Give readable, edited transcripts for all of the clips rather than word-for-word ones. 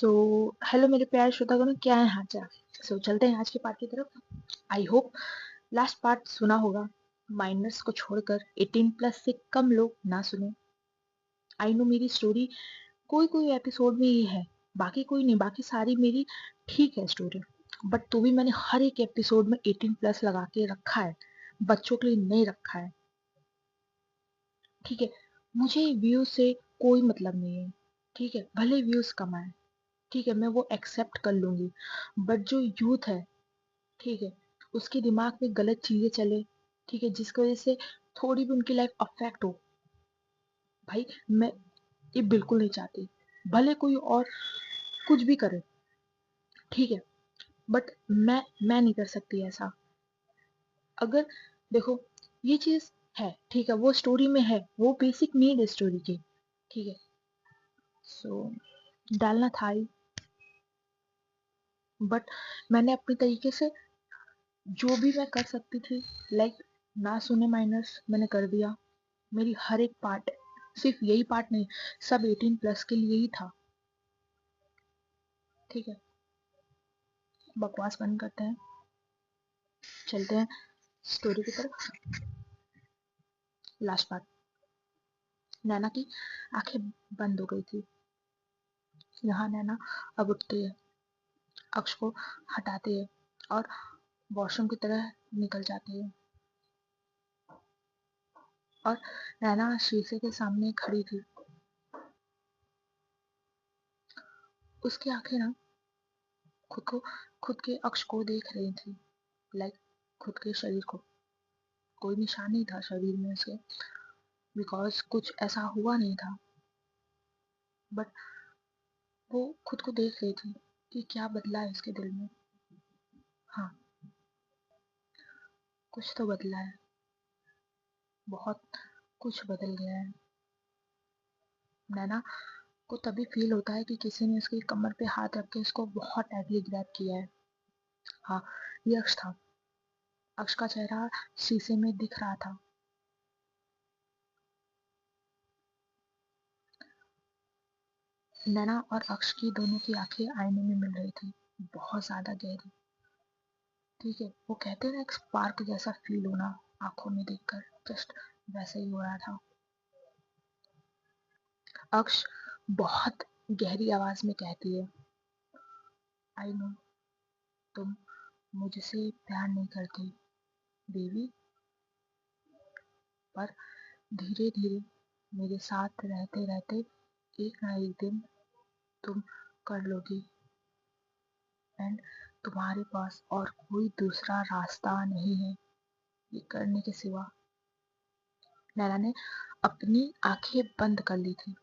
So hello मेरे प्यारे श्रोतागणों, क्या है हाल चाल। चलते हैं आज के पार्ट की तरफ। आई होप लास्ट पार्ट सुना होगा। माइनर्स को छोड़कर 18 प्लस से कम लोग ना सुने। आई नो मेरी स्टोरी कोई कोई एपिसोड में ये है, बाकी कोई नहीं, बाकी सारी मेरी ठीक है स्टोरी। बट तो भी मैंने हर एक एपिसोड में 18 प्लस लगा के रखा है, बच्चों के लिए नहीं रखा है। ठीक है, मुझे व्यूज से कोई मतलब नहीं है। ठीक है, भले व्यूज कम आए, ठीक है, मैं वो एक्सेप्ट कर लूंगी। बट जो यूथ है, ठीक है, उसके दिमाग में गलत चीजें चले, ठीक है, जिसकी वजह से थोड़ी भी उनकी लाइफ अफेक्ट हो, भाई मैं ये बिल्कुल नहीं चाहती। भले कोई और कुछ भी करे, ठीक है, बट मैं नहीं कर सकती ऐसा। अगर देखो, ये चीज है, ठीक है, वो स्टोरी में है, वो बेसिक नीड है स्टोरी की, ठीक है। सो डालना था ही, बट मैंने अपने तरीके से जो भी मैं कर सकती थी, लाइक ना सुने माइनर्स, मैंने कर दिया। मेरी हर एक पार्ट, सिर्फ यही पार्ट नहीं, सब 18 प्लस के लिए ही था। ठीक है, बकवास बंद करते हैं, चलते हैं स्टोरी की तरफ। Last part. नैना की आंखें बंद हो गई थी। यहाँ नैना अब उठती है, अक्ष को हटाती है और वॉशरूम की तरह निकल जाती है। और नैना शीशे के सामने खड़ी थी। उसकी आंखें ना खुद को, खुद के अक्ष को देख रही थी, लाइक खुद के शरीर को। कोई निशान नहीं था शरीर में उसके, बिकॉज कुछ ऐसा हुआ नहीं था। बट वो खुद को देख रही थी कि क्या बदला है उसके दिल में। हाँ, कुछ तो बदला है, बहुत कुछ बदल गया है। नैना को तभी फील होता है कि किसी ने उसकी कमर पे हाथ रख के उसको बहुत टाइटली ग्रैब किया है। हाँ, ये अक्ष था। अक्ष का चेहरा शीशे में दिख रहा था। नैना और अक्ष की दोनों की आंखें आईने में मिल रही थी, बहुत ज्यादा गहरी। ठीक है, वो कहते हैं ना, एक स्पार्क जैसा फील होना आंखों में देखकर, जस्ट वैसे ही हो रहा था। अक्ष बहुत गहरी आवाज में कहती है, आई नो तुम मुझसे प्यार नहीं करती देवी, पर धीरे धीरे मेरे साथ रहते रहते एक ना एक दिन तुम कर लोगी। एंड तुम्हारे पास और कोई दूसरा रास्ता नहीं है ये करने के सिवा। नैना ने अपनी आंखें बंद कर ली थी।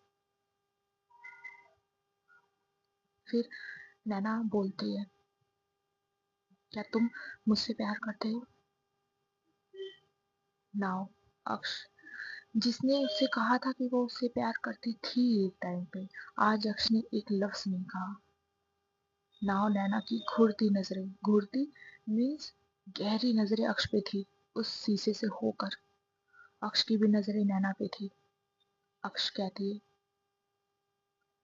फिर नैना बोलती है, क्या तुम मुझसे प्यार करते हो? नाउ अक्ष, जिसने उससे कहा था कि वो उससे प्यार करती थी एक टाइम पे, आज अक्ष ने एक लफ्ज नहीं कहा। नाव नैना की घूरती नजरें, घूरती मीन्स गहरी नजरें अक्ष पे थी, उस शीशे से होकर। अक्ष की भी नजरें नैना पे थी। अक्ष कहती है,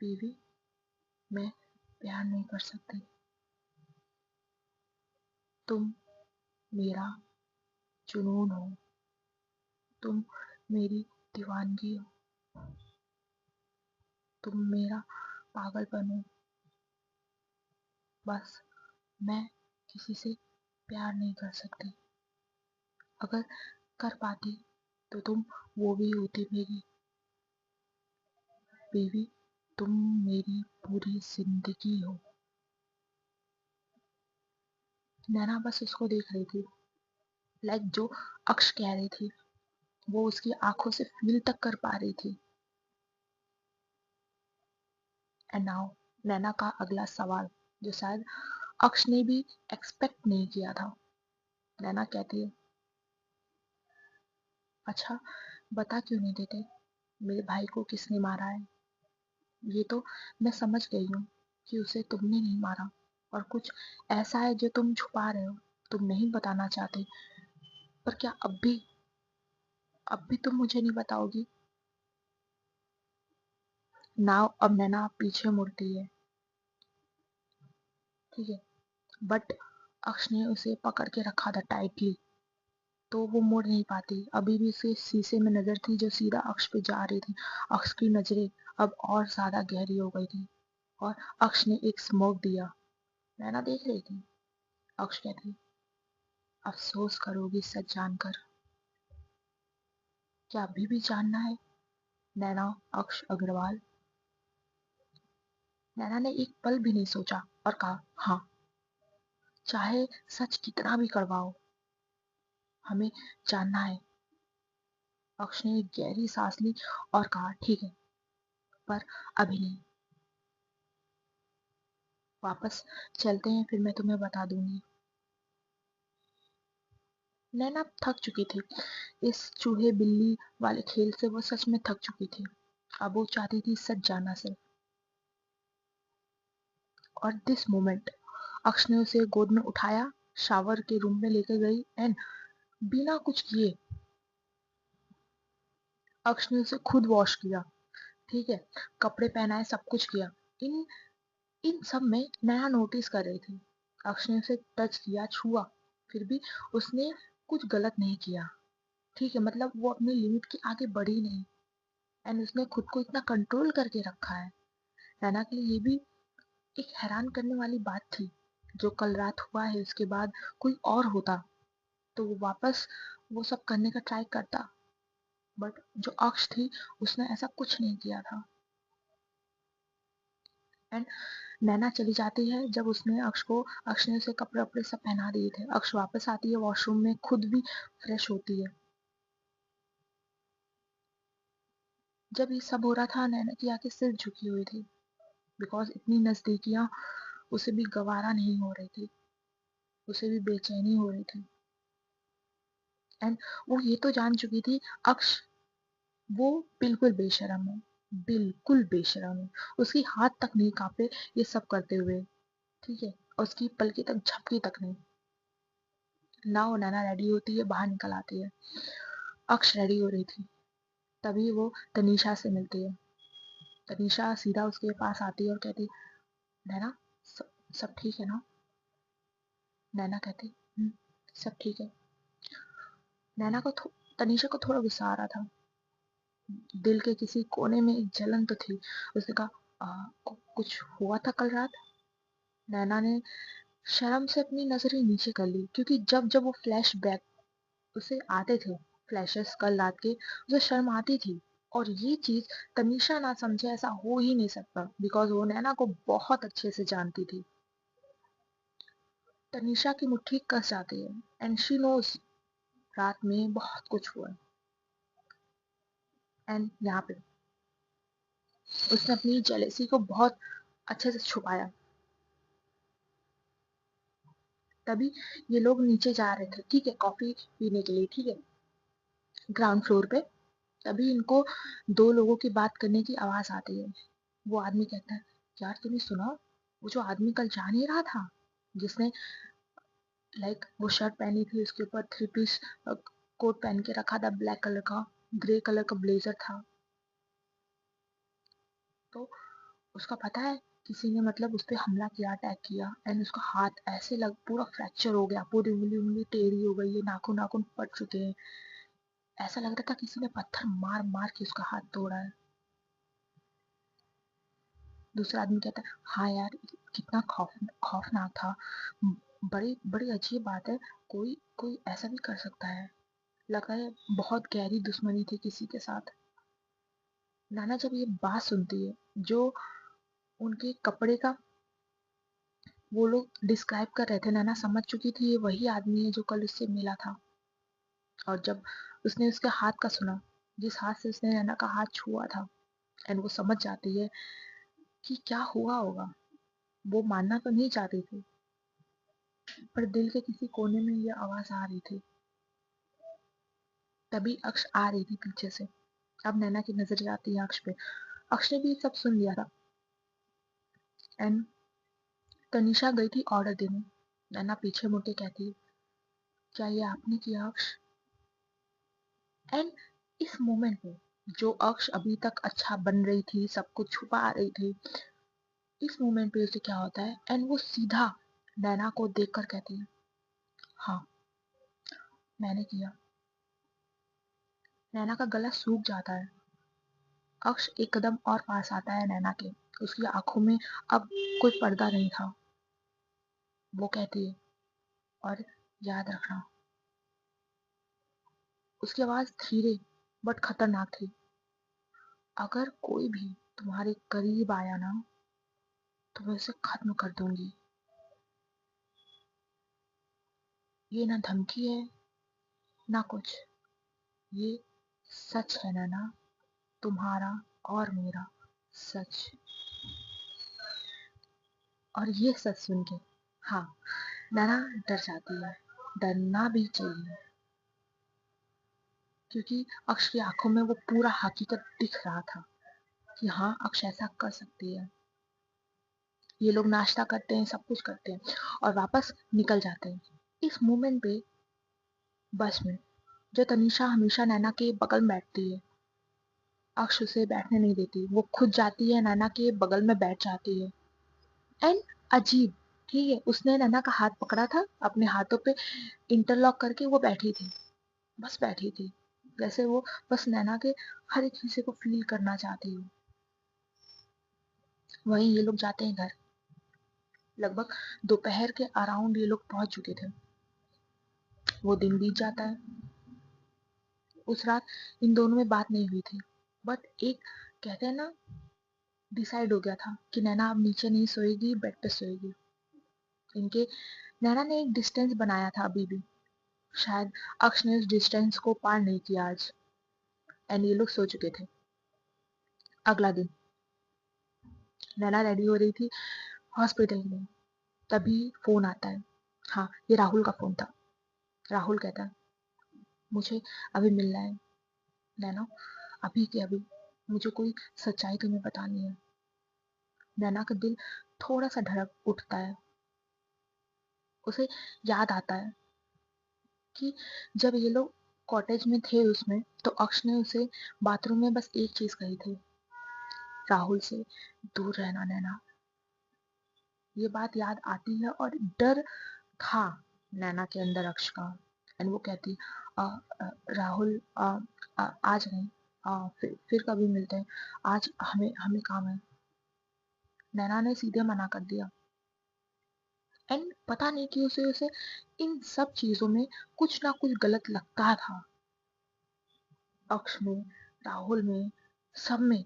बीवी मैं प्यार नहीं कर सकती, तुम मेरा जुनून हो, तुम मेरी दीवानगी हो, तुम मेरा पागलपन हो। बस मैं किसी से प्यार नहीं कर सकती। अगर कर पाती तो तुम वो भी होती मेरी बीवी, तुम मेरी पूरी जिंदगी हो। नैना बस उसको देख रही थी, लाइक जो अक्ष कह रही थी वो उसकी आंखों से फील तक कर पा रही थी। एंड नाउ नैना का अगला सवाल, जो शायद अक्ष ने भी एक्सपेक्ट नहीं किया था। नैना कहती है, अच्छा बता क्यों नहीं देते मेरे भाई को किसने मारा है? ये तो मैं समझ गई हूँ कि उसे तुमने नहीं मारा, और कुछ ऐसा है जो तुम छुपा रहे हो, तुम नहीं बताना चाहते। पर क्या अब भी तुम मुझे नहीं बताओगी? नाव अब नैना पीछे मुड़ती है। ठीक है, बट अक्ष ने उसे पकड़ के रखा था टाइटली, तो वो मुड़ नहीं पाती। अभी भी उसे शीशे में नजर थी जो सीधा अक्ष पे जा रही थी। अक्ष की नजरें अब और ज्यादा गहरी हो गई थी और अक्ष ने एक स्मोक दिया। नैना देख रही थी। अक्ष कहती, अफसोस करोगी सच जानकर। क्या अभी भी जानना है? नैना अक्ष अग्रवाल। नैना ने एक पल भी नहीं सोचा और कहा, हाँ, चाहे सच कितना भी कड़वा हो, हमें जानना है। अक्ष ने एक गहरी सांस ली और कहा, ठीक है, पर अभी नहीं, वापस चलते हैं, फिर मैं तुम्हें बता दूंगी। नैना थक चुकी थी। इस चूहे बिल्ली वाले खेल से वो सच में थक चुकी थी। अब वो चाहती थी सच जानना सिर्फ। और दिस मोमेंट, अक्ष ने उसे गोद में उठाया, शावर के रूम में लेकर गई एंड बिना कुछ किए अक्ष ने उसे खुद वॉश किया। ठीक है, कपड़े पहनाए, सब कुछ किया। इन इन सब में नैना नोटिस कर रही थी। अक्ष ने उसे टच किया, छुआ, फिर भी उसने कुछ गलत नहीं किया। ठीक है, मतलब वो अपनी लिमिट के आगे बढ़ी नहीं एंड उसने खुद को इतना कंट्रोल करके रखा है। नैना के लिए ये भी एक हैरान करने वाली बात थी। जो कल रात हुआ है उसके बाद कोई और होता तो वो वापस वो सब करने का ट्राई करता, बट जो अक्ष थी उसने ऐसा कुछ नहीं किया था। एंड नैना चली जाती है जब उसने अक्ष ने उसे कपड़े वपड़े सब पहना दिए थे। अक्ष वापस आती है वॉशरूम में, खुद भी फ्रेश होती है। जब ये सब हो रहा था नैना की आंखें सिर्फ झुकी हुई थी, बिकॉज इतनी नजदीकियां उसे भी गवारा नहीं हो रही थी, उसे भी बेचैनी हो रही थी। एंड वो ये तो जान चुकी थी अक्ष वो बिल्कुल बेशरम है, बिल्कुल बेशरम है। उसकी हाथ तक नहीं कांपे ये सब करते हुए। ठीक है, और उसकी पलके तक झपकी तक नहीं। ना वो नैना रेडी होती है, बाहर निकल आती है। अक्ष रेडी हो रही थी, तभी वो तनीषा से मिलती है। तनीषा सीधा उसके पास आती है और कहती, नैना, सब सब ठीक है ना? नैना कहती, सब ठीक है। नैना को तनीषा को थोड़ा गुस्सा आ रहा था। दिल के किसी कोने में एक जलन तो थी। उसने कहा, कुछ हुआ था कल रात? नैना ने शर्म से अपनी नजरें नीचे कर ली, क्योंकि जब जब वो फ्लैश बैक उसे आते थे, फ्लैशेस कल रात के, उसे शर्म आती थी। और ये चीज तनीषा ना समझे ऐसा हो ही नहीं सकता, बिकॉज वो नैना को बहुत अच्छे से जानती थी। तनीषा की मुट्ठी कस जाती है एंड शी नोज रात में बहुत कुछ हुआ है। एंड यहाँ पे उसने अपनी जेलेसी को बहुत अच्छे से छुपाया। तभी ये लोग नीचे जा रहे थे, ठीक है, कॉफी पीने के लिए, ठीक है, ग्राउंड फ्लोर पे। तभी इनको दो लोगों की बात करने की आवाज आती है। वो आदमी कहता है, यार तूने सुना, वो जो आदमी कल जा नहीं रहा था, जिसने वो शर्ट पहनी थी, उसके ऊपर थ्री पीस कोट पहन के रखा था, ब्लैक कलर का, ग्रे कलर का ब्लेजर था, तो उसका पता है किसी ने मतलब उस पर हमला किया, अटैक किया एंड उसका हाथ ऐसे लग पूरा फ्रैक्चर हो गया, पूरी उंगली उंगली टेढ़ी हो गई है, नाखून नाखून फट चुके हैं। ऐसा लग रहा था किसी ने पत्थर मार मार के उसका हाथ तोड़ा है। दूसरा आदमी कहता है, हाँ यार, कितना खौफनाक था। बड़ी बड़ी अजीब बात है, कोई कोई ऐसा भी कर सकता है। लगा है बहुत गहरी दुश्मनी थी किसी के साथ। नाना जब ये बात सुनती है, जो उनके कपड़े का वो लोग डिस्क्राइब कर रहे थे, नाना समझ चुकी थी ये वही आदमी है जो कल उससे मिला था। और जब उसने उसके हाथ का सुना, जिस हाथ से उसने नैना का हाथ छुआ था, एंड वो समझ जाती है कि क्या हुआ होगा। वो मानना तो नहीं चाहती थी, पर दिल के किसी कोने में ये आवाज आ रही थी। तभी अक्ष आ रही थी पीछे से। अब नैना की नजर जाती है अक्ष पे। अक्ष ने भी सब सुन लिया था एंड तनिषा गई थी ऑर्डर देने। नैना पीछे मुड़ के कहती है, क्या ये आपने किया अक्ष? एंड इस मोमेंट में जो अक्ष अभी तक अच्छा बन रही थी, सब कुछ छुपा रही थी, इस मोमेंट पे उसे क्या होता है एंड वो सीधा नैना को देखकर कहती है, हाँ मैंने किया। नैना का गला सूख जाता है। अक्ष एक कदम और पास आता है नैना के। उसकी आंखों में अब कोई पर्दा नहीं था। वो कहती है, और याद रखना। उसकी आवाज धीरे बट खतरनाक थी। अगर कोई भी तुम्हारे करीब आया ना तो मैं उसे खत्म कर दूंगी। ये ना धमकी है ना कुछ, ये सच है नैना, तुम्हारा और मेरा सच। और ये सच सुन के हाँ नैना डर जाती है। डरना भी चाहिए, क्योंकि अक्ष की आंखों में वो पूरा हकीकत दिख रहा था कि हाँ अक्ष ऐसा कर सकती है। ये लोग नाश्ता करते हैं, सब कुछ करते हैं और वापस निकल जाते हैं। इस मोमेंट पे बस में जो तनीषा हमेशा नैना के बगल में बैठती है, अक्ष उसे बैठने नहीं देती। वो खुद जाती है नैना के बगल में बैठ जाती है। एंड अजीब, ठीक है, उसने नैना का हाथ पकड़ा था, अपने हाथों पे इंटरलॉक करके वो बैठी थी। बस बैठी थी, जैसे वो बस नैना के हर एक हिस्से को फील करना चाहती हो। वहीं ये लोग जाते हैं घर। लगभग दोपहर के अराउंड ये लोग पहुंच चुके थे। वो दिन बीत जाता है। उस रात इन दोनों में बात नहीं हुई थी, बट एक कहते हैं ना, डिसाइड हो गया था कि नैना अब नीचे नहीं सोएगी, बेड पे सोएगी। इनके नैना ने एक डिस्टेंस बनाया था अभी भी। शायद अक्ष ने उस डिस्टेंस को पार नहीं किया आज। एंड ये लोग सो चुके थे। अगला दिन नैना रेडी हो रही थी हॉस्पिटल में। तभी फोन आता है। हाँ, ये राहुल का फोन था। राहुल कहता है, मुझे अभी मिलना है नैना, अभी के अभी। मुझे कोई सच्चाई तुम्हें बतानी है। नैना का दिल थोड़ा सा धड़क उठता है। उसे याद आता है कि जब ये लोग कॉटेज में थे उसमें, तो अक्ष ने उसे बाथरूम में बस एक चीज कही थी, राहुल से दूर रहना नैना। ये बात याद आती है और डर था नैना के अंदर अक्ष का। एंड वो कहती, "अ, राहुल, आज नहीं, फिर कभी मिलते हैं, आज हमें हमें काम है।" नैना ने सीधे मना कर दिया। एंड पता नहीं कि उसे उसे इन सब चीजों में कुछ ना कुछ गलत लगता था। अक्ष में, राहुल में, सब में।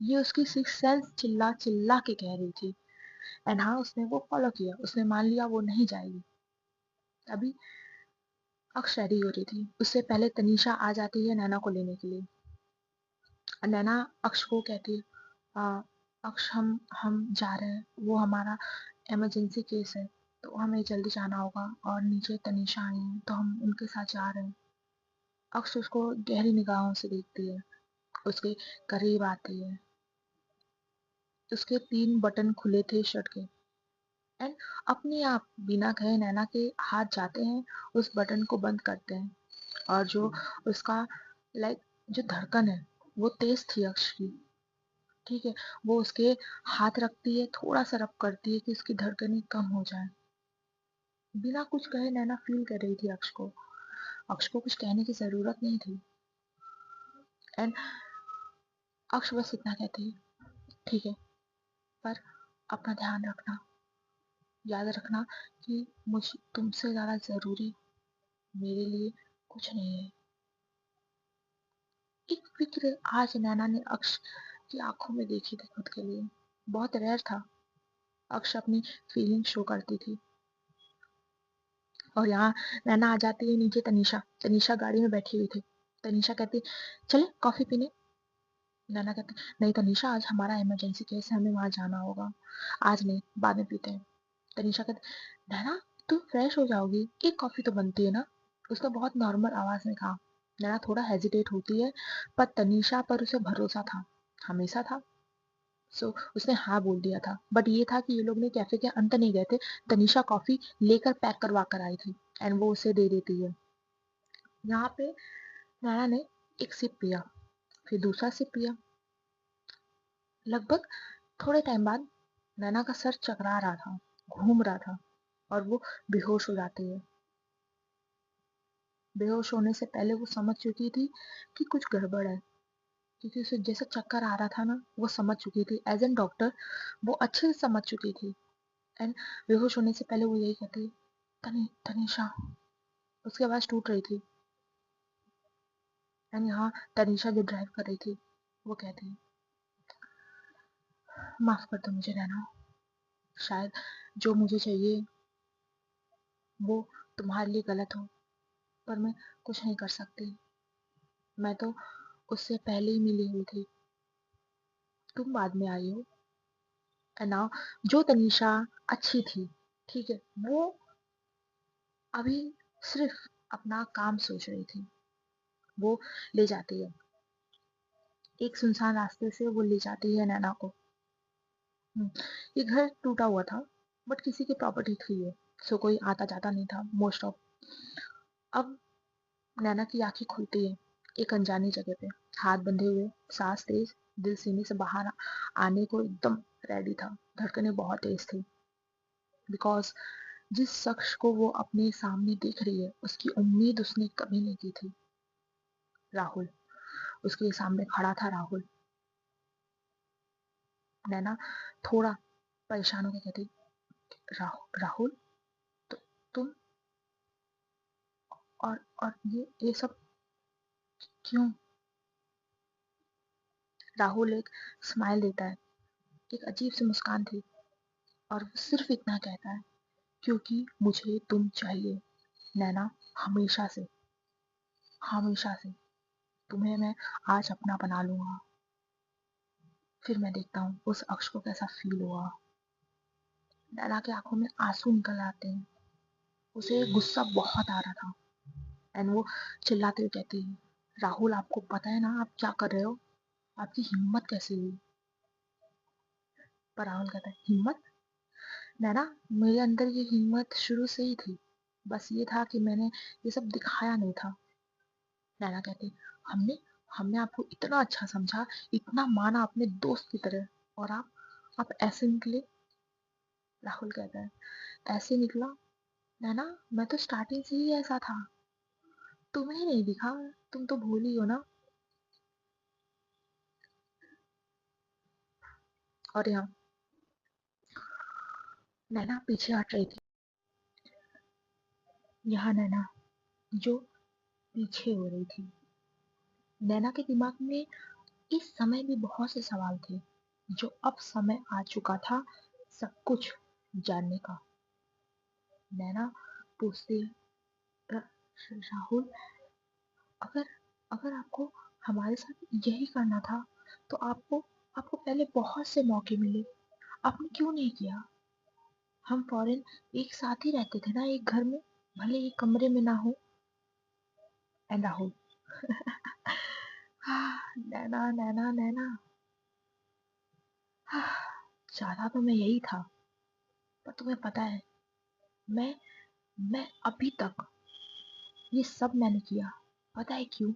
ये उसकी सिक्स सेंस चिल्ला चिल्ला के कह रही थी। एंड हाँ, उसने वो फॉलो किया। उसने मान लिया वो नहीं जाएगी। अभी अक्ष रेडी हो रही थी। उससे पहले तनीषा आ जाती है नैना को लेने के लिए। नैना अक्ष को कहती है, "आ, अक्ष, हम जा रहे हैं, वो हमारा इमरजेंसी केस है, तो हमें जल्दी जाना होगा और नीचे तनीषा आई है तो हम उनके साथ जा रहे हैं।" अक्ष उसको गहरी निगाहों से देखती है, उसके करीब आती है। उसके 3 बटन खुले थे शर्ट के। एंड अपने आप बिना कहे नैना के हाथ जाते हैं, उस बटन को बंद करते हैं। और जो उसका लाइक जो धड़कन है वो तेज थी अक्ष की, ठीक है। वो उसके हाथ रखती है, थोड़ा सा रब करती है कि उसकी धड़कनें कम हो जाए। बिना कुछ कहे नैना फील कर रही थी अक्ष को। अक्ष को कुछ कहने की जरूरत नहीं थी। एंड अक्ष बस इतना कहती है, ठीक है, पर अपना ध्यान रखना। याद रखना कि मुझे तुमसे ज्यादा जरूरी मेरे लिए कुछ नहीं है। एक फिक्र आज नैना ने अक्ष की आंखों में देखी थी खुद के लिए। बहुत रेयर था अक्ष अपनी फीलिंग शो करती थी। और यहाँ नैना आ जाती है नीचे। तनीषा तनीषा गाड़ी में बैठी हुई थी। तनीषा कहती, चले कॉफी पीने। नैना कहती, नहीं तनीषा, आज हमारा इमरजेंसी केस है, हमें वहां जाना होगा, आज नहीं, बाद में पीते हैं। तनीषा कहती, नैना तुम फ्रेश हो जाओगी, एक कॉफी तो बनती है ना। उसने बहुत नॉर्मल आवाज में कहा। नैना थोड़ा हेजिटेट होती है, पर तनीषा पर उसे भरोसा था, हमेशा था। उसने हाँ बोल दिया था। बट ये था कि ये लोग ने कैफे के अंदर नहीं गए थे। तनीषा कॉफी लेकर पैक करवा कर आई थी एंड वो उसे दे देती है। यहाँ पे नैना ने एक सिप पिया, फिर दूसरा सिप पिया। लगभग थोड़े टाइम बाद नैना का सर चकरा रहा था, घूम रहा था। और वो बेहोश हो जाती है। बेहोश होने से पहले वो समझ चुकी थी कि कुछ गड़बड़ है, क्योंकि उसे जैसा चक्कर आ रहा था ना, वो समझ चुकी थी एज एन डॉक्टर, वो अच्छे से समझ चुकी थी। एंड बेहोश होने से पहले वो यही कहती, तनीषा। उसकी आवाज टूट रही थी। एंड यहाँ तनीषा जो ड्राइव कर रही थी, वो कहती, माफ कर दो मुझे रहना, शायद जो मुझे चाहिए वो तुम्हारे लिए गलत हो, पर मैं कुछ नहीं कर सकती। मैं तो उससे पहले ही मिली हुई थी, तुम बाद में आई हो। एंड नाउ जो तनीषा अच्छी थी, ठीक है, वो अभी सिर्फ अपना काम सोच रही थी। वो ले जाती है एक सुनसान रास्ते से, वो ले जाती है नैना को। ये घर टूटा हुआ था, बट किसी की प्रॉपर्टी थी ये, सो कोई आता जाता नहीं था मोस्ट ऑफ। अब नैना की आंखें खुलती है एक अनजानी जगह पे, हाथ बंधे हुए, सांस तेज, दिल सीने से बाहर आने को एकदम रेडी था, धड़कनें बहुत तेज थी। बिकॉज जिस शख्स को वो अपने सामने देख रही है, उसकी उम्मीद उसने कभी नहीं की थी। राहुल, उसके सामने खड़ा था राहुल। नैना थोड़ा परेशान होकर कहती, राहुल, तु, तुम, और ये सब क्यों? राहुल एक स्माइल देता है, एक अजीब सी मुस्कान थी, और वो सिर्फ इतना कहता है, क्योंकि मुझे तुम चाहिए नैना, हमेशा से, हमेशा से। तुम्हें मैं आज अपना बना लूंगा। फिर मैं देखता हूँ उस अक्ष को कैसा फील हुआ। नैना की आंखों में आंसू निकल आते हैं, उसे गुस्सा बहुत आ रहा था। एंड वो चिल्लाते हुए कहती है, राहुल, आपको पता है ना आप क्या कर रहे हो? आपकी हिम्मत कैसे हुई? पर राहुल कहता है, हिम्मत? नैना, मेरे अंदर ये हिम्मत शुरू से ही थी, बस ये था कि मैंने ये सब दिखाया नहीं था। नैना कहती, हमने हमने आपको इतना अच्छा समझा, इतना माना अपने दोस्त की तरह, और आप ऐसे निकले। राहुल कहता है, ऐसे निकला? नैना, मैं तो स्टार्टिंग से ही ऐसा था, तुम्हें नहीं दिखा? तुम तो भूली हो ना। और यहाँ नैना पीछे हट रही थी, यहाँ नैना जो पीछे हो रही थी। नैना के दिमाग में इस समय भी बहुत से सवाल थे, जो अब समय आ चुका था सब कुछ जानने का। नैना पूछती है, राहुल, अगर अगर आपको हमारे साथ यही करना था, तो आपको आपको पहले बहुत से मौके मिले, आपने क्यों नहीं किया? हम फॉरेन एक साथ ही रहते थे ना, एक घर में, भले एक कमरे में ना हो। एंड राहुल, नैना नैना नैना, चाहता तो मैं यही था, पर तुम्हें पता है, मैं मैं अभी तक ये सब मैंने किया, पता है क्यों?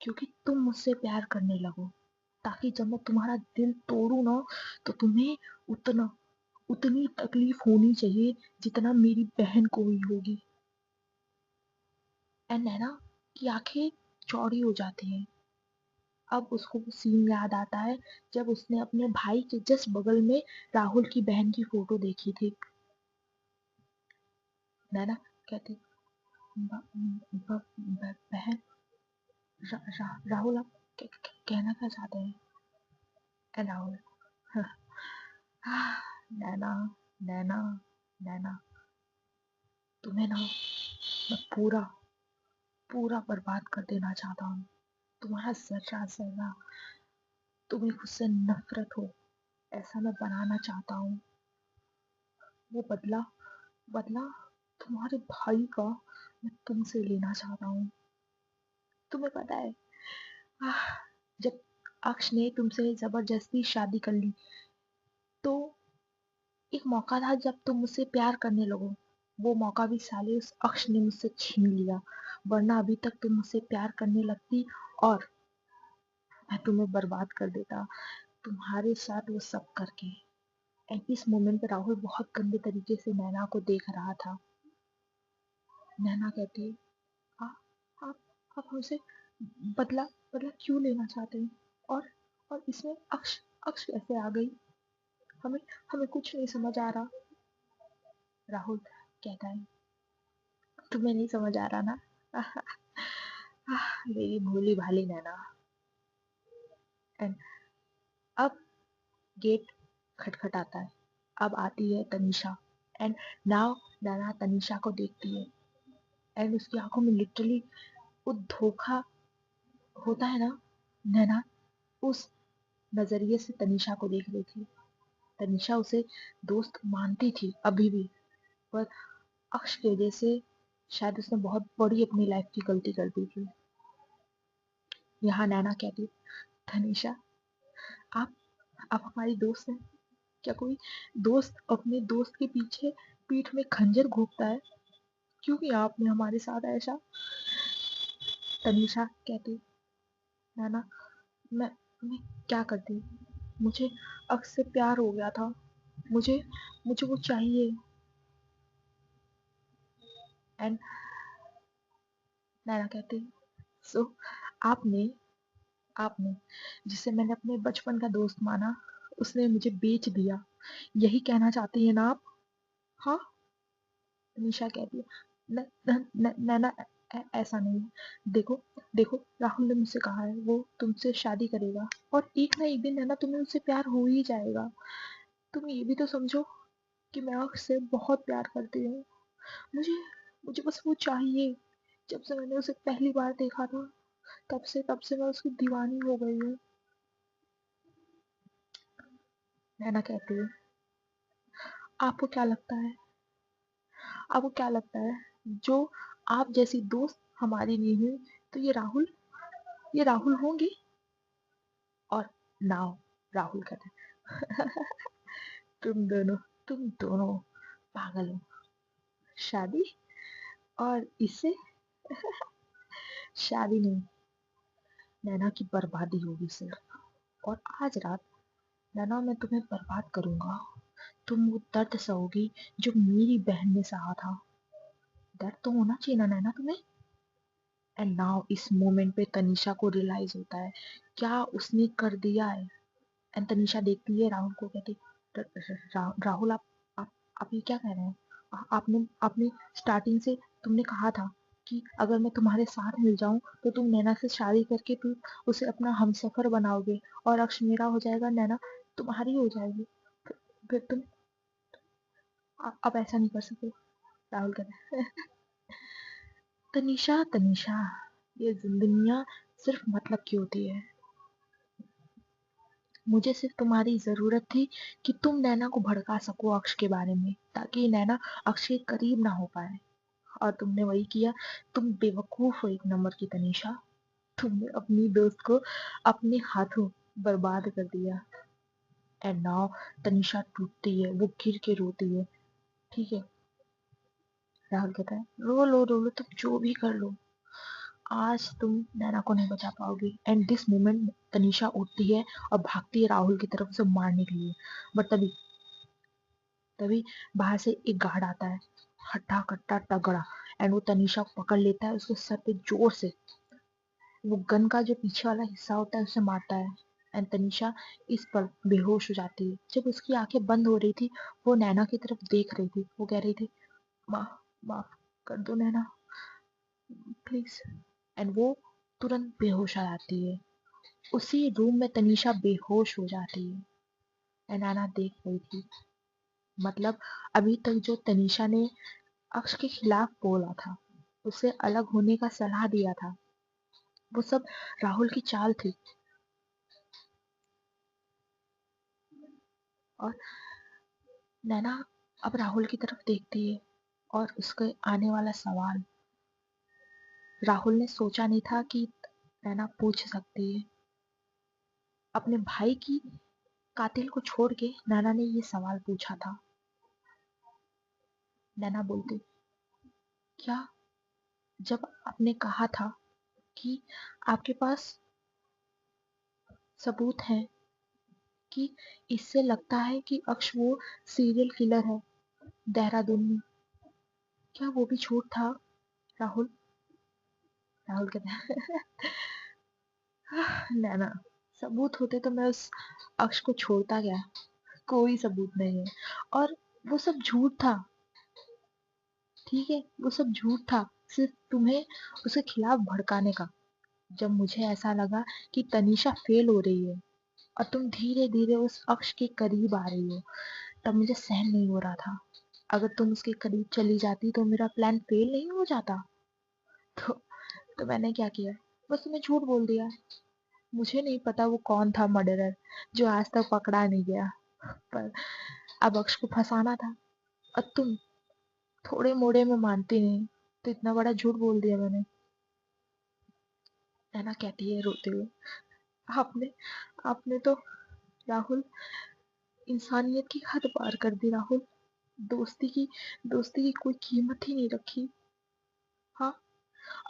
क्योंकि तुम मुझसे प्यार करने लगो, ताकि जब मैं तुम्हारा दिल तोड़ू ना, तो तुम्हें उतना उतनी तकलीफ होनी चाहिए जितना मेरी बहन को हुई होगी। एंड नैना की आंखें चौड़ी हो जाती हैं। अब उसको वो सीन याद आता है, जब उसने अपने भाई के जस्ट बगल में राहुल की बहन की फोटो देखी थी। नैना कहती, बहन, राहुल, आप कहना क्या चाहते हैं? एंड राहुल, नैना नैना नैना, तुम्हें ना मैं पूरा पूरा बर्बाद कर देना चाहता हूँ। तुम्हारा जर्रा जर्रा तुम्हें खुद से नफरत हो, ऐसा मैं बनाना चाहता हूँ। वो बदला बदला तुम्हारे भाई का मैं तुमसे लेना चाहता हूँ। तुम्हें पता है, आह, जब अक्ष ने तुमसे जबरदस्ती शादी कर ली, तो एक मौका था जब तुम मुझसे प्यार करने लगो, वो मौका भी साले उस अक्ष ने मुझसे छीन लिया, वरना अभी तक तुम मुझसे प्यार करने लगती, और मैं तुम्हें बर्बाद कर देता, तुम्हारे साथ वो सब करके। एंड इस मोमेंट पे राहुल बहुत गंदे तरीके से नैना को देख रहा था। नैना कहती है, "आ, आप आप हमसे बदला बदला क्यों लेना चाहते हैं? और और इसमें अक्ष अक्ष कैसे आ गई? हमें हमें कुछ नहीं समझ आ रहा।" राहुल कहता है, तुम्हें नहीं समझ आ रहा ना? मेरी भोली भाली नैना। एंड अब गेट खटखटाता है। अब आती है तनीषा। एंड नाउ नैना तनीषा को देखती है। एंड उसकी आंखों में लिटरली वो धोखा होता है ना। नैना उस नजरिए से तनीषा को देख रही थी। तनीषा उसे दोस्त मानती थी अभी भी, पर अक्ष की वजह से शायद उसने बहुत बड़ी अपनी लाइफ की गलती कर दी थी। यहाँ नैना कहती, तनीषा, आप आप हमारी दोस्त हैं। क्या कोई दोस्त अपने दोस्त के पीछे पीठ में खंजर घोंपता है? क्यों किया आपने हमारे साथ ऐसा? तनीषा कहती, नैना, मैं मैं क्या करती? मुझे अक्स से प्यार हो गया था। मुझे मुझे वो चाहिए। एंड नैना कहती, सो आपने आपने जिसे मैंने अपने बचपन का दोस्त माना, उसने मुझे बेच दिया। यही कहना चाहती है ना आप? हाँ। निशा कहती है, नैना, ऐसा नहीं है। देखो देखो, राहुल ने मुझसे कहा है वो तुमसे शादी करेगा, और एक ना एक दिन नैना तुम्हें उससे प्यार हो ही जाएगा। तुम ये भी तो समझो कि मैं उससे बहुत प्यार करती हूँ। मुझे मुझे बस वो चाहिए। जब से मैंने उसे पहली बार देखा था, तब से मैं उसकी दीवानी हो गई हूँ। नैना कहती है, आपको क्या लगता है? आपको क्या लगता है, जो आप जैसी दोस्त हमारी नहीं हुई, तो ये राहुल होंगे? और नाउ राहुल कहता है, तुम तुम दोनों पागल हो। शादी? और इससे? शादी नहीं, नैना की बर्बादी होगी सिर्फ। और आज रात नैना मैं तुम्हें बर्बाद करूंगा। तुम वो दर्द सहोगी जो मेरी बहन ने सहा था। दर्द तो होना चाहिए ना नैना तुम्हें। एंड नाउ इस मोमेंट पे तनीषा को रियलाइज होता है क्या उसने कर दिया है। एंड तनीषा देखती है राहुल को, कहती, राहुल, आप ये क्या कह रहे हैं? आपने आपने स्टार्टिंग से तुमने कहा था कि अगर मैं तुम्हारे साथ मिल जाऊं तो तुम नैना से शादी करके तुम उसे अपना हमसफर बनाओगे, और अक्ष मेरा हो जाएगा, नैना तुम्हारी हो जाएगी। फिर तुम अब ऐसा नहीं कर सकते। राहुल कहता है, तनीषा तनीषा, ये जिंदगियां सिर्फ मतलब की होती है। मुझे सिर्फ तुम्हारी जरूरत थी कि तुम नैना को भड़का सको अक्ष के बारे में, ताकि नैना अक्ष के करीब ना हो पाए। और तुमने वही किया। तुम बेवकूफ हो एक नंबर की तनीषा। तुमने अपनी दोस्त को अपने हाथों बर्बाद कर दिया। एंड नाउ तनीषा टूटती है, वो गिर के रोती है। ठीक है। राहुल कहता है, रो लो, तुम जो भी कर लो, आज तुम नैना को नहीं बचा पाओगी। एंड दिस मोमेंट तनीषा उठती है और भागती है राहुल की तरफ, उसे मारने के लिए। बट तभी तभी बाहर से एक गार्ड आता है, हट्टा कट्टा तगड़ा। एंड वो तनीषा को पकड़ लेता है, उसके सर पे जोर से वो गन का जो पीछे वाला हिस्सा होता है उसे मारता है। एंड तनीषा इस पर बेहोश हो जाती है। जब उसकी आंखें बंद हो रही थी, वो नैना की तरफ देख रही थी। वो कह रही थी, माफ माफ कर दो नैना, प्लीज। एंड वो तुरंत बेहोश आ जाती है। उसी रूम में तनीषा बेहोश हो जाती है। एंड नैना देख रही थी, मतलब अभी तक जो तनीषा ने अक्ष के खिलाफ बोला था, उसे अलग होने का सलाह दिया था, वो सब राहुल की चाल थी। और नैना अब राहुल की तरफ देखती है, और उसके आने वाला सवाल राहुल ने सोचा नहीं था कि नैना पूछ सकती है। अपने भाई की कातिल को छोड़ के नैना ने ये सवाल पूछा था। नैना बोलती, क्या, जब आपने कहा था कि आपके पास सबूत हैं कि इससे लगता है कि अक्ष वो सीरियल किलर है देहरादून में। क्या वो भी झूठ था? राहुल राहुल कहता है नैना, सबूत होते तो मैं उस अक्ष को छोड़ता क्या? कोई सबूत नहीं है, और वो सब झूठ था। ठीक है, वो सब झूठ था, सिर्फ तुम्हें उसके खिलाफ भड़काने का। जब मुझे ऐसा लगा कि तनीषा फेल हो रही है और तुम धीरे धीरे उस अक्ष के करीब आ रही हो, तब मुझे सहन नहीं हो रहा था। अगर तुम उसके करीब चली जाती तो मेरा प्लान फेल नहीं हो जाता। तो, तो मैंने क्या किया, बस तुम्हें झूठ बोल दिया। मुझे नहीं पता वो कौन था मर्डरर जो आज तक पकड़ा नहीं गया, पर अब अक्ष को फंसाना था। और तुम थोड़े मोड़े में मानती नहीं, तो इतना बड़ा झूठ बोल दिया मैंने। नैना कहती है रोते हुए, आपने आपने तो राहुल इंसानियत की हद पार कर दी राहुल। दोस्ती की दोस्ती की कोई कीमत ही नहीं रखी। हाँ,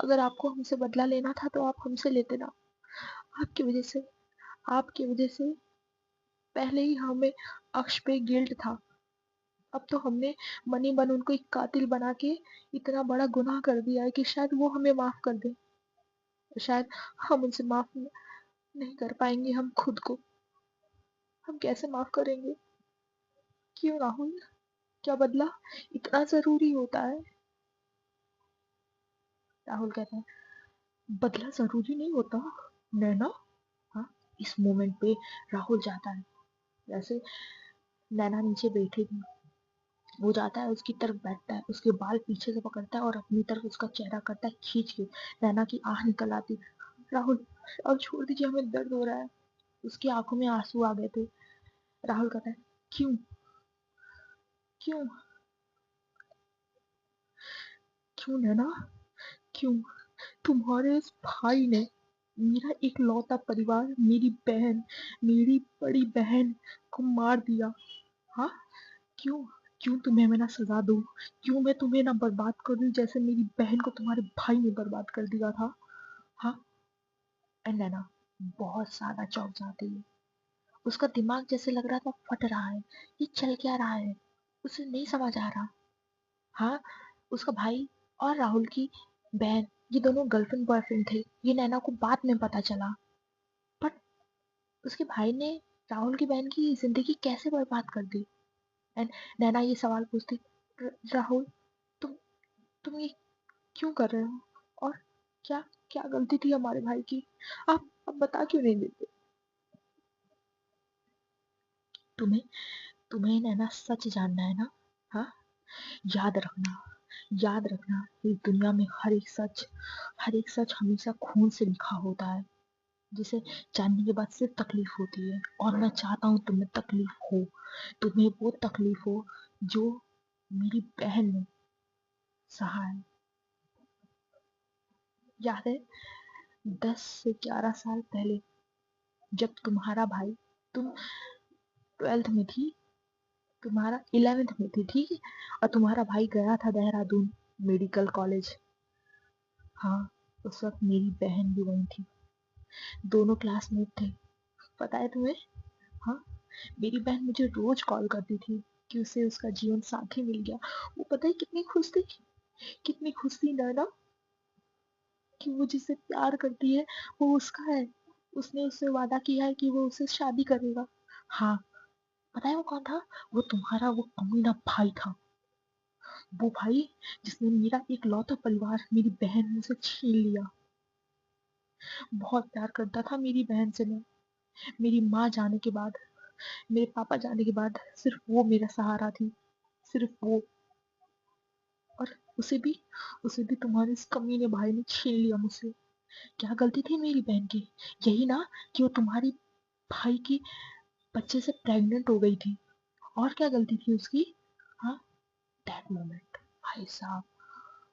अगर आपको हमसे बदला लेना था तो आप हमसे लेते ना। आपकी वजह से आपकी वजह से पहले ही हमें अक्ष पे गिल्ट था। अब तो हमने मनी मन उनको एक कातिल बना के इतना बड़ा गुनाह कर दिया है कि शायद वो हमें माफ कर दे। शायद हम उनसे माफ नहीं कर पाएंगे हम खुद को। हम कैसे माफ करेंगे? क्यों राहुल? क्या बदला इतना जरूरी होता है? राहुल कहता है, बदला जरूरी नहीं होता नैना। हाँ, इस मोमेंट पे राहुल जाता है। वैसे नैना नीचे बैठी थी, वो जाता है उसकी तरफ, बैठता है, उसके बाल पीछे से पकड़ता है और अपनी तरफ उसका चेहरा करता है खींच के। नैना की आह निकल आती। राहुल, अब छोड़ दीजिए, हमें दर्द हो रहा है। उसकी आंखों में आंसू आ गए थे। राहुल कहता है, क्यों? क्यों? क्यों नैना? क्यों? तुम्हारे इस भाई ने मेरा इकलौता परिवार, मेरी बड़ी बहन को मार दिया। हाँ, क्यों? क्यों तुम्हें मैं ना सजा दूं? क्यों मैं तुम्हें ना बर्बाद कर दूं जैसे मेरी बहन को तुम्हारे भाई ने बर्बाद कर दिया था? हाँ। एंड नैना बहुत ज्यादा चौंक जाती है। उसका दिमाग जैसे लग रहा था फट रहा है। ये चल क्या रहा है, उसे नहीं समझ आ रहा। हाँ, उसका भाई और राहुल की बहन, ये दोनों गर्लफ्रेंड बॉयफ्रेंड थे। ये नैना को बाद में पता चला। बट उसके भाई ने राहुल की बहन की जिंदगी कैसे बर्बाद कर दी? एंड नैना ये सवाल पूछती, राहुल, तुम तुम ये क्यों कर रहे हो? और क्या क्या गलती थी हमारे भाई की? आप बता क्यों नहीं देते? तुम्हें तुम्हें नैना सच जानना है ना? हाँ, याद रखना, याद रखना, इस दुनिया में हर एक सच हमेशा खून से लिखा होता है, जिसे जानने के बाद सिर्फ तकलीफ होती है। और मैं चाहता हूँ तुम्हें तकलीफ हो, तुम्हें वो तकलीफ हो जो मेरी बहन ने सहा है। याद है, 10 से 11 साल पहले, जब तुम्हारा भाई, तुम 12th में थी, तुम्हारा 11th में थी, ठीक है, और तुम्हारा भाई गया था देहरादून मेडिकल कॉलेज। हाँ, उस वक्त मेरी बहन भी वहीं थी, दोनों क्लासमेट थे। पता है तुम्हें? हाँ, मेरी बहन मुझे रोज कॉल करती थी कि उसे उसका जीवन साथी मिल गया। वो पता है कितनी खुश थी, कितनी खुश थी नैना, कि वो जिससे प्यार करती है वो उसका है। उसने उससे वादा किया है कि वो उससे शादी करेगा। हाँ, पता है वो कौन था? वो तुम्हारा वो कमीना भाई था। वो भाई जिसने मेरा इकलौता परिवार, मेरी बहन, मुझसे छीन लिया। बहुत प्यार करता था मेरी बहन से मैं। मेरी माँ जाने के बाद, मेरे पापा जाने के बाद सिर्फ वो मेरा सहारा थी, सिर्फ वो। और उसे भी उसे भी तुम्हारे इस कमीने भाई ने छीन लिया मुझसे। क्या गलती थी मेरी बहन की? यही ना, कि वो तुम्हारी भाई की बच्चे से प्रेग्नेंट हो गई थी। और क्या गलती थी उसकी? हाँ, दैट मोमेंट, भाई साहब,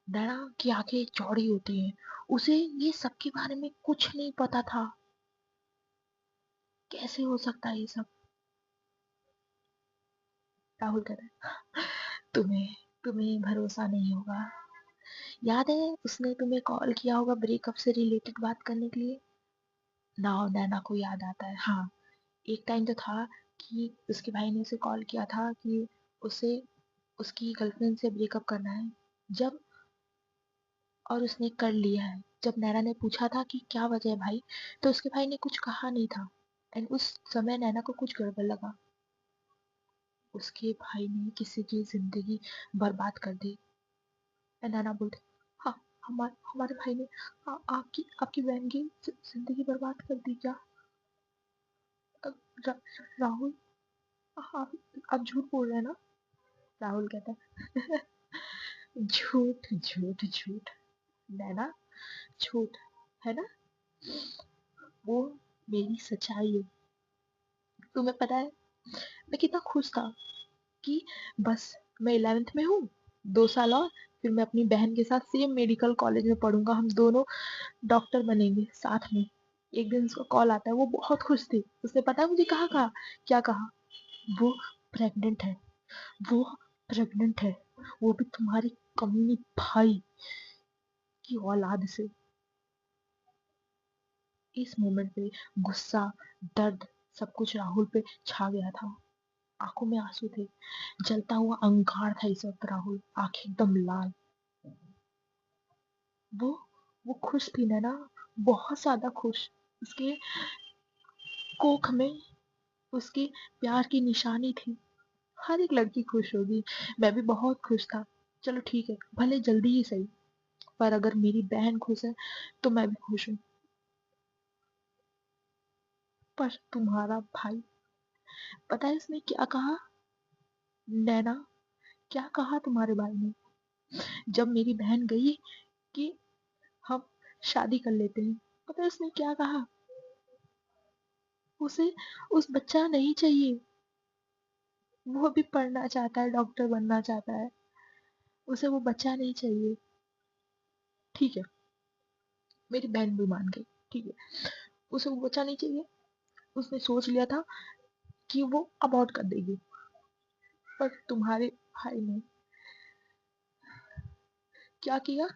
नैना की आंखें चौड़ी होती हैं। उसे ये सब के बारे में कुछ नहीं पता था। कैसे हो सकता है ये सब? राहुल कहता है, तुम्हें तुम्हें भरोसा नहीं होगा। याद है उसने तुम्हें कॉल किया होगा ब्रेकअप से रिलेटेड बात करने के लिए? नाउ नैना को याद आता है। हाँ, एक टाइम तो था कि उसके भाई ने उसे कॉल किया था कि उसे उसकी गर्लफ्रेंड से ब्रेकअप करना है, जब और उसने कर लिया है। जब नैना ने पूछा था कि क्या वजह है भाई, तो उसके भाई ने कुछ कहा नहीं था। एंड उस समय नैना को कुछ गड़बड़ लगा। उसके भाई ने किसी की जिंदगी बर्बाद कर दी। एंड नैना बोलती, हाँ, हमारे भाई ने आपकी आपकी बहन की जिंदगी बर्बाद कर दी क्या? अब राहुल, आप आप झूठ बोल रहे हैं ना? राहुल कहता है, झूठ झूठ झूठ नैना, झूठ है ना, वो मेरी सच्चाई है। तुम्हें पता है मैं कितना खुश था कि बस मैं 11th में हूँ, 2 साल और फिर मैं अपनी बहन के साथ सेम मेडिकल कॉलेज में पढ़ूंगा, हम दोनों डॉक्टर बनेंगे साथ में। एक दिन उसका कॉल आता है, वो बहुत खुश थी। उसने पता है मुझे कहा क्या कहा? वो प्रेग्नेंट है, वो प्रेग्नेंट है, वो भी तुम्हारे कमीने भाई की औलाद से। इस मोमेंट पे गुस्सा, दर्द, सब कुछ राहुल पे छा गया था। आंखों में आंसू थे, जलता हुआ अंगार था इस वक्त राहुल, आंखें एकदम लाल। वो वो खुश थी ना, बहुत ज्यादा खुश। उसके कोख में उसकी प्यार की निशानी थी। हर एक लड़की खुश होगी, मैं भी बहुत खुश था। चलो ठीक है, भले जल्दी ही सही, पर अगर मेरी बहन खुश है तो मैं भी खुश हूँ। पर तुम्हारा भाई, पता है उसने क्या कहा? नैना, क्या कहा तुम्हारे भाई ने जब मेरी बहन गई कि हम शादी कर लेते हैं? पता है उसने क्या कहा? उसे उस बच्चा नहीं चाहिए, वो भी पढ़ना चाहता है, डॉक्टर बनना चाहता है, उसे वो बच्चा नहीं चाहिए। ठीक है, मेरी बहन भी मान गई, ठीक है, उसे वो बच्चा नहीं चाहिए। उसने सोच लिया था कि वो अबॉर्ट कर देगी। पर तुम्हारे भाई ने क्या किया?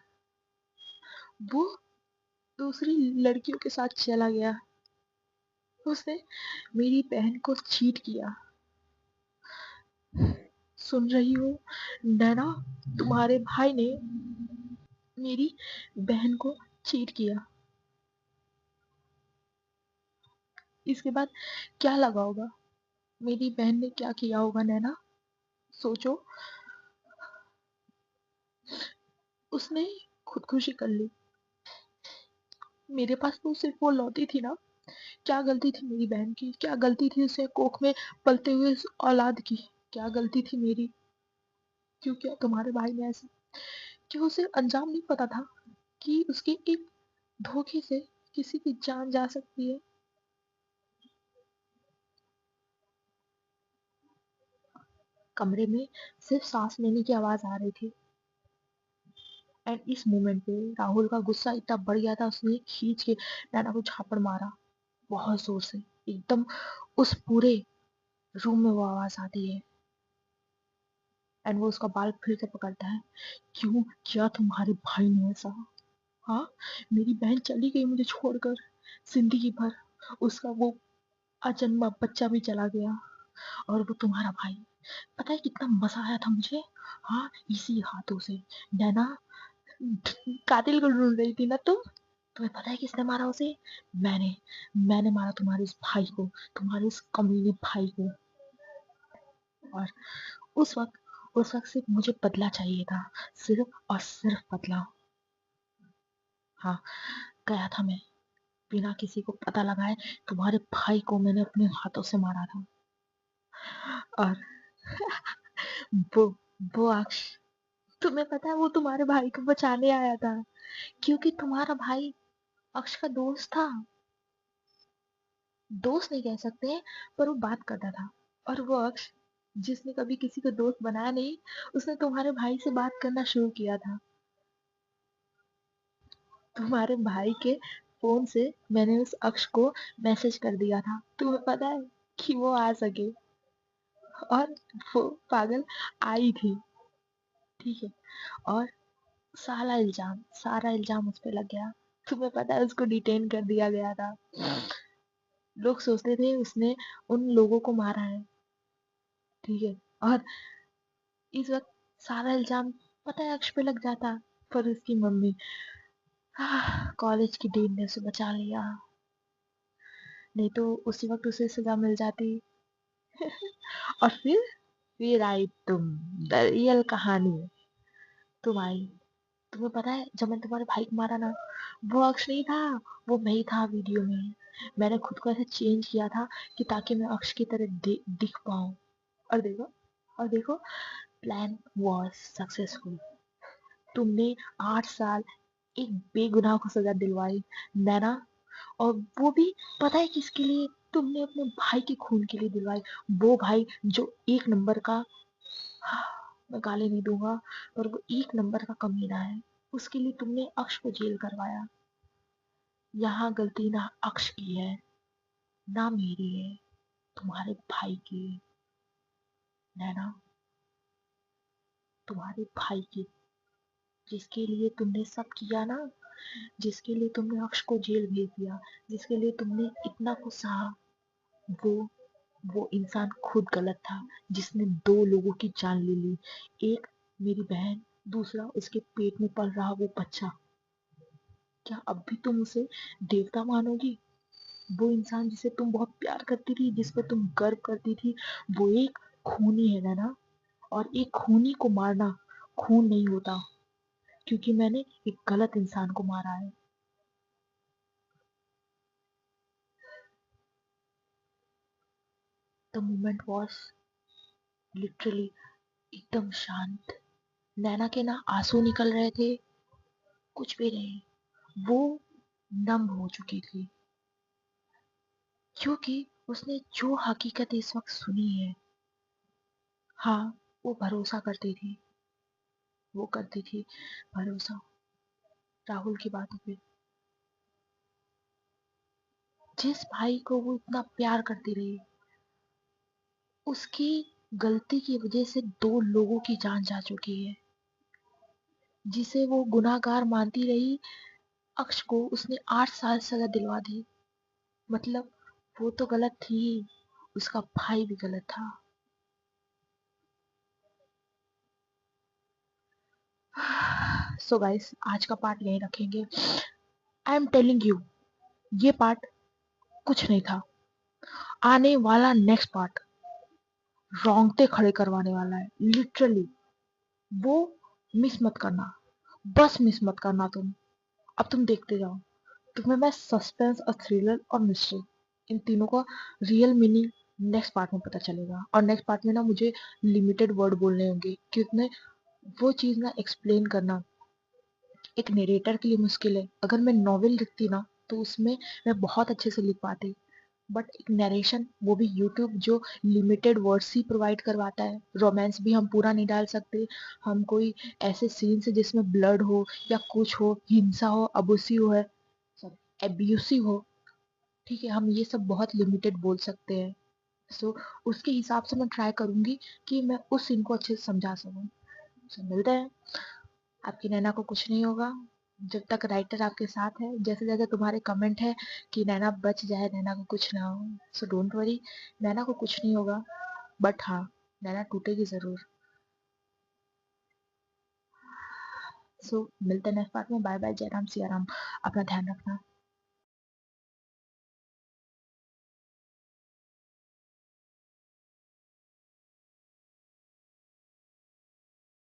वो दूसरी लड़कियों के साथ चला गया। उसने मेरी बहन को चीट किया। सुन रही हो नैना, तुम्हारे भाई ने मेरी बहन को चीट किया। इसके बाद क्या लगा होगा? मेरी बहन ने क्या किया होगा नैना? सोचो। उसने खुदकुशी कर ली। मेरे पास तो सिर्फ वो लौटी थी ना। क्या गलती थी मेरी बहन की? क्या गलती थी उसे कोख में पलते हुए उस औलाद की? क्या गलती थी मेरी? क्यों किया तुम्हारे भाई ने ऐसा? क्या उसे अंजाम नहीं पता था कि उसके एक धोखे से किसी की जान जा सकती है? कमरे में सिर्फ सांस लेने की आवाज आ रही थी। एंड इस मोमेंट पे राहुल का गुस्सा इतना बढ़ गया था, उसने खींच के नैना को झापड़ मारा बहुत जोर से। एकदम उस पूरे रूम में वो आवाज आती है। एंड वो उसका बाल फिर से पकड़ता है। क्यों किया तुम्हारे भाई ने ऐसा? हाँ, मेरी बहन चली गई मुझे छोड़कर जिंदगी भर। उसका वो अजन्मा बच्चा भी चला गया, और वो तुम्हारा भाई। पता है कितना मजा आया था मुझे? हाँ, इसी हाथों से नैना कातिल को ढूंढ रही थी ना तुम। तुम्हें पता है किसने मारा उसे? मैंने मैंने मारा तुम्हारे उस भाई को, तुम्हारे उस कमीने भाई को। और उस वक्त सिर्फ मुझे बदला चाहिए था, सिर्फ और सिर्फ बदला। हाँ, गया था मैं, बिना किसी को पता लगाए तुम्हारे भाई को मैंने अपने हाथों से मारा था। और वो वो अक्ष, तुम्हें पता है वो तुम्हारे भाई को बचाने आया था, क्योंकि तुम्हारा भाई अक्ष का दोस्त था। दोस्त नहीं कह सकते हैं, पर वो बात करता था। और वो अक्ष, जिसने कभी किसी को दोस्त बनाया नहीं, उसने तुम्हारे भाई से बात करना शुरू किया था। तुम्हारे भाई के फोन से मैंने उस अक्ष को मैसेज कर दिया था, तुम्हें पता है, कि वो आ सके। और वो पागल आई थी, ठीक है। और सारा इल्जाम उस पे लग गया। तुम्हें पता है उसको डिटेन कर दिया गया था। लोग सोचते थे उसने उन लोगों को मारा है, ठीक है। और इस वक्त सारा इल्जाम पता है अक्ष पे लग जाता, पर उसकी मम्मी, कॉलेज की डीन ने उसे बचा लिया, नहीं तो उसी वक्त उसे सजा मिल जाती। और फिर आई तुम, द रियल कहानी। तुम आई। तुम्हें पता है जब मैंने तुम्हारे भाई को मारा ना, वो अक्ष नहीं था, वो मैं ही था वीडियो में। मैंने खुद को ऐसे चेंज किया था कि ताकि मैं अक्ष की तरह दिख पाऊं। और देखो, और देखो, प्लान वॉज सक्सेसफुल। तुमने 8 साल एक बेगुनाह को सजा दिलवाई, नैना। और वो भी पता है किसके लिए? तुमने अपने भाई के खून के लिए दिलवाई। वो भाई जो एक नंबर का, मैं गाली नहीं दूंगा, पर वो एक नंबर का कमीना है। उसके लिए तुमने अक्ष को जेल करवाया। यहाँ गलती ना अक्ष की है, ना मेरी है, तुम्हारे भाई की है, नैना, तुम्हारे भाई की। जिसके लिए तुमने सब किया ना, जिसके लिए तुमने अक्ष को जेल भेज दिया, जिसके लिए तुमने इतना कुछ सहा, वो वो इंसान खुद गलत था, जिसने 2 लोगों की जान ले ली। एक मेरी बहन, दूसरा उसके पेट में पल रहा वो बच्चा। क्या अब भी तुम उसे देवता मानोगी? वो इंसान जिसे तुम बहुत प्यार करती थी, जिस पर तुम गर्व करती थी, वो एक खूनी है ना। और एक खूनी को मारना खून नहीं होता, क्योंकि मैंने एक गलत इंसान को मारा है। द मोमेंट वॉज लिटरली एकदम शांत। नैना के ना आंसू निकल रहे थे, कुछ भी नहीं। वो नम हो चुकी थी, क्योंकि उसने जो हकीकत इस वक्त सुनी है। हाँ, वो भरोसा करती थी, वो करती थी भरोसा राहुल की बातों पे। जिस भाई को वो इतना प्यार करती रही, उसकी गलती की वजह से 2 लोगों की जान जा चुकी है। जिसे वो गुनाहगार मानती रही, अक्ष को उसने 8 साल सजा दिलवा दी। मतलब वो तो गलत थी, उसका भाई भी गलत था। सो गाइस, आज का पार्ट यहीं रखेंगे। आई एम टेलिंग यू, ये पार्ट कुछ नहीं था। आने वाला नेक्स्ट पार्ट रोंगटे खड़े करवाने वाला है, लिटरली। वो मिस मत करना, बस मिस मत करना तुम। अब तुम देखते जाओ, तुम्हें मैं सस्पेंस और थ्रिलर और मिस्ट्री, इन तीनों का रियल मीनिंग नेक्स्ट पार्ट में पता चलेगा। और नेक्स्ट पार्ट में ना मुझे लिमिटेड वर्ड बोलने होंगे, क्योंकि वो चीज़ ना एक्सप्लेन करना एक नरेटर के लिए मुश्किल है। अगर मैं नॉवेल लिखती ना, तो उसमें मैं बहुत अच्छे से लिख पाती। बट एक नरेशन, वो भी यूट्यूब जो लिमिटेड वर्ड्स ही प्रोवाइड करवाता है। रोमांस भी हम पूरा नहीं डाल सकते। हम कोई ऐसे सीन से जिसमें ब्लड हो या कुछ हो, हिंसा हो, अबूसिव हो, सब एब्यूसिव हो, ठीक है, हम ये सब बहुत लिमिटेड बोल सकते हैं। सो उसके हिसाब से मैं ट्राई करूंगी कि मैं उस सीन को अच्छे से समझा सकूं। मिलते हैं। आपकी नैना को कुछ नहीं होगा, जब तक राइटर आपके साथ है। जैसे जैसे तुम्हारे कमेंट है कि नैना बच जाए, नैना को कुछ ना हो, सो डोंट वरी, नैना को कुछ नहीं होगा। बट हाँ, नैना टूटेगी जरूर। सो मिलते हैं नेक्स्ट पार्ट में। बाय बाय, जय राम सिया राम। अपना ध्यान रखना।